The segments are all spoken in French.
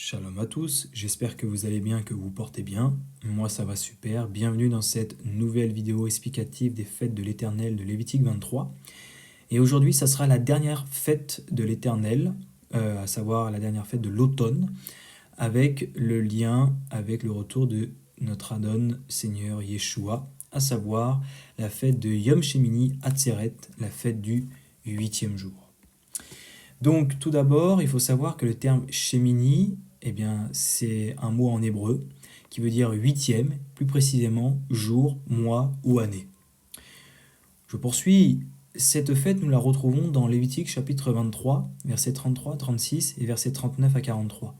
Shalom à tous, j'espère que vous allez bien, que vous portez bien. Moi ça va super, bienvenue dans cette nouvelle vidéo explicative des fêtes de l'Éternel de Lévitique 23. Et aujourd'hui ça sera la dernière fête de l'Éternel, à savoir la dernière fête de l'automne, avec le lien avec le retour de notre Adon Seigneur Yeshua, à savoir la fête de Yom Shemini Atzeret, la fête du 8e jour. Donc tout d'abord, il faut savoir que le terme Shemini, c'est un mot en hébreu qui veut dire huitième, plus précisément jour, mois ou année. Je poursuis. Cette fête, nous la retrouvons dans Lévitique chapitre 23, versets 33, 36 et versets 39 à 43,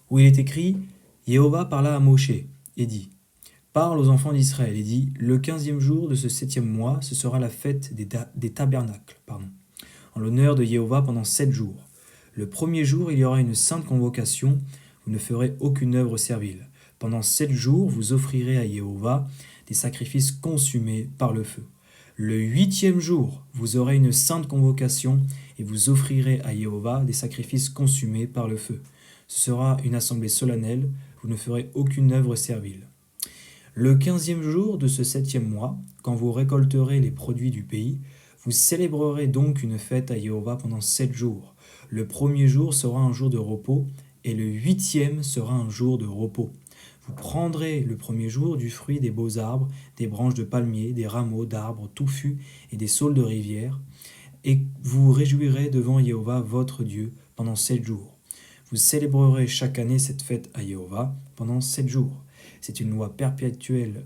où il est écrit « Jéhovah parla à Moshe et dit « Parle aux enfants d'Israël et dit « Le 15e jour de ce 7e mois, ce sera la fête des tabernacles, en l'honneur de Jéhovah pendant 7 jours. Le premier jour, il y aura une sainte convocation, vous ne ferez aucune œuvre servile. Pendant 7 jours, vous offrirez à Jéhovah des sacrifices consumés par le feu. Le 8e jour, vous aurez une sainte convocation et vous offrirez à Jéhovah des sacrifices consumés par le feu. Ce sera une assemblée solennelle, vous ne ferez aucune œuvre servile. Le 15e jour de ce 7e mois, quand vous récolterez les produits du pays, vous célébrerez donc une fête à Jéhovah pendant 7 jours. Le premier jour sera un jour de repos et le 8e sera un jour de repos. Vous prendrez le premier jour du fruit des beaux arbres, des branches de palmiers, des rameaux d'arbres touffus et des saules de rivière, et vous vous réjouirez devant Jéhovah votre Dieu pendant 7 jours. Vous célébrerez chaque année cette fête à Jéhovah pendant 7 jours. C'est une loi perpétuelle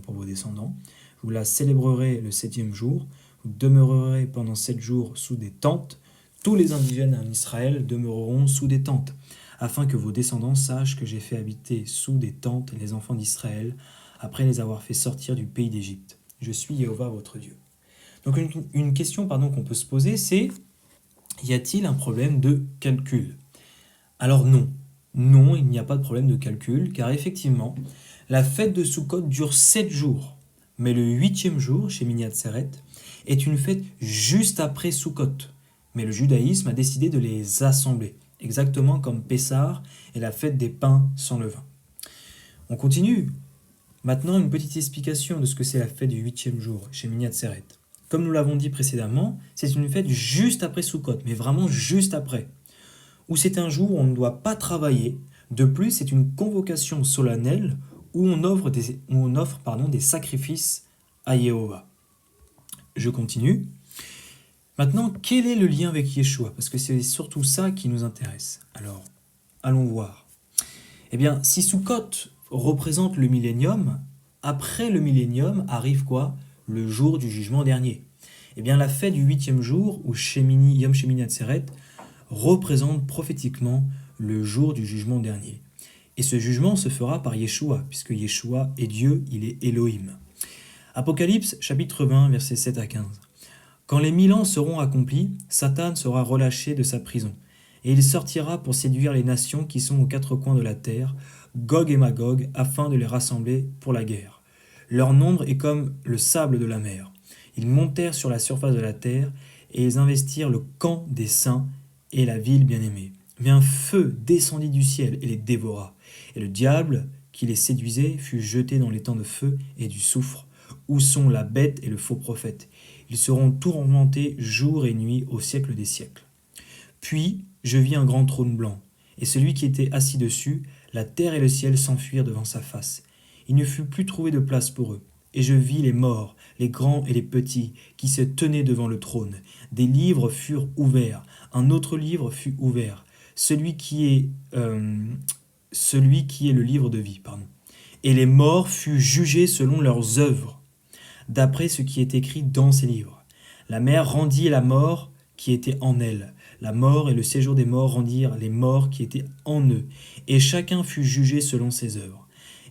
pour vos descendants. Vous la célébrerez le 7e jour. Vous demeurerez pendant 7 jours sous des tentes. Tous les indigènes en Israël demeureront sous des tentes, afin que vos descendants sachent que j'ai fait habiter sous des tentes les enfants d'Israël, après les avoir fait sortir du pays d'Égypte. Je suis Jéhovah votre Dieu. Donc une question qu'on peut se poser, c'est, y a-t-il un problème de calcul ? Alors non. Non, il n'y a pas de problème de calcul, car effectivement, la fête de Sukkot dure 7 jours. Mais le 8e jour, chez Shemini Atzeret, est une fête juste après Sukkot. Mais le judaïsme a décidé de les assembler, exactement comme Pessah et la fête des pains sans levain. On continue. Maintenant, une petite explication de ce que c'est la fête du 8e jour, chez Shemini Atzeret. Comme nous l'avons dit précédemment, c'est une fête juste après Sukkot, mais vraiment juste après, où c'est un jour où on ne doit pas travailler. De plus, c'est une convocation solennelle où on offre des sacrifices à Jéhovah. Je continue. Maintenant, quel est le lien avec Yeshua ? Parce que c'est surtout ça qui nous intéresse. Alors, allons voir. Si Sukkot représente le millénium, après le millénium arrive quoi ? Le jour du jugement dernier. La fête du 8e jour, ou Yom Shemini Atzeret, représente prophétiquement le jour du jugement dernier. Et ce jugement se fera par Yeshua, puisque Yeshua est Dieu, il est Elohim. Apocalypse, chapitre 20, versets 7 à 15. Quand les 1000 ans seront accomplis, Satan sera relâché de sa prison, et il sortira pour séduire les nations qui sont aux 4 coins de la terre, Gog et Magog, afin de les rassembler pour la guerre. Leur nombre est comme le sable de la mer. Ils montèrent sur la surface de la terre, et ils investirent le camp des saints et la ville bien-aimée. Mais un feu descendit du ciel et les dévora. Et le diable, qui les séduisait, fut jeté dans les temps de feu et du soufre, où sont la bête et le faux prophète. Ils seront tourmentés jour et nuit au siècle des siècles. Puis je vis un grand trône blanc, et celui qui était assis dessus, la terre et le ciel s'enfuirent devant sa face. Il ne fut plus trouvé de place pour eux. Et je vis les morts, les grands et les petits, qui se tenaient devant le trône. Des livres furent ouverts. Un autre livre fut ouvert, celui qui est le livre de vie. Et les morts furent jugés selon leurs œuvres, d'après ce qui est écrit dans ces livres. La mer rendit la mort qui était en elle. La mort et le séjour des morts rendirent les morts qui étaient en eux. Et chacun fut jugé selon ses œuvres.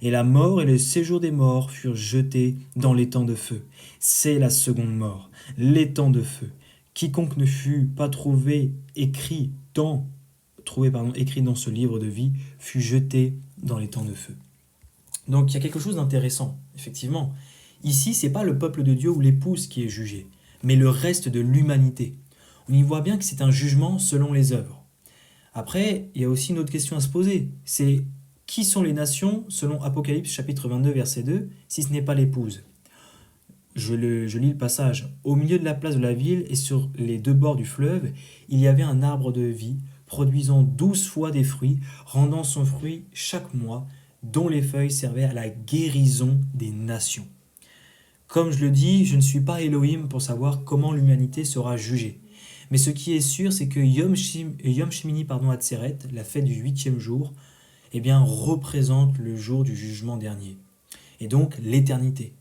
Et la mort et le séjour des morts furent jetés dans l'étang de feu. C'est la seconde mort, l'étang de feu. Quiconque ne fut pas trouvé écrit dans ce livre de vie fut jeté dans l'étang de feu. Donc il y a quelque chose d'intéressant, effectivement. Ici, ce n'est pas le peuple de Dieu ou l'épouse qui est jugé, mais le reste de l'humanité. On y voit bien que c'est un jugement selon les œuvres. Après, il y a aussi une autre question à se poser. C'est qui sont les nations selon Apocalypse chapitre 22 verset 2, si ce n'est pas l'épouse? Je lis le passage. Au milieu de la place de la ville et sur les deux bords du fleuve, il y avait un arbre de vie, produisant 12 fois des fruits, rendant son fruit chaque mois, dont les feuilles servaient à la guérison des nations. Comme je le dis, je ne suis pas Elohim pour savoir comment l'humanité sera jugée. Mais ce qui est sûr, c'est que Yom Shemini Atzeret, la fête du 8e jour, eh bien, représente le jour du jugement dernier. Et donc l'éternité.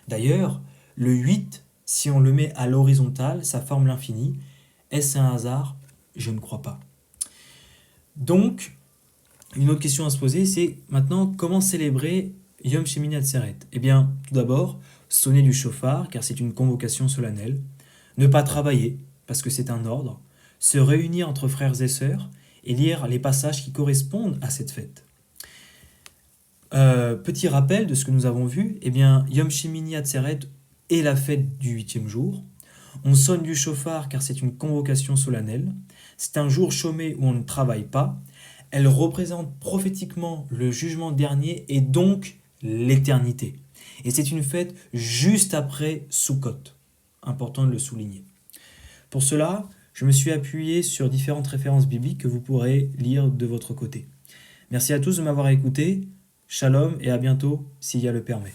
D'ailleurs, le 8, si on le met à l'horizontale, ça forme l'infini. Est-ce un hasard? Je ne crois pas. Donc, une autre question à se poser, c'est maintenant, comment célébrer Yom Shemini Atzeret? Eh bien, tout d'abord, sonner du chauffard, car c'est une convocation solennelle. Ne pas travailler, parce que c'est un ordre. Se réunir entre frères et sœurs et lire les passages qui correspondent à cette fête. Petit rappel de ce que nous avons vu, eh bien, Yom Shemini Atzeret est la fête du 8e jour. On sonne du chauffard car c'est une convocation solennelle. C'est un jour chômé où on ne travaille pas. Elle représente prophétiquement le jugement dernier et donc l'éternité. Et c'est une fête juste après Sukkot. Important de le souligner. Pour cela, je me suis appuyé sur différentes références bibliques que vous pourrez lire de votre côté. Merci à tous de m'avoir écouté. Shalom et à bientôt, s'il y a le permet.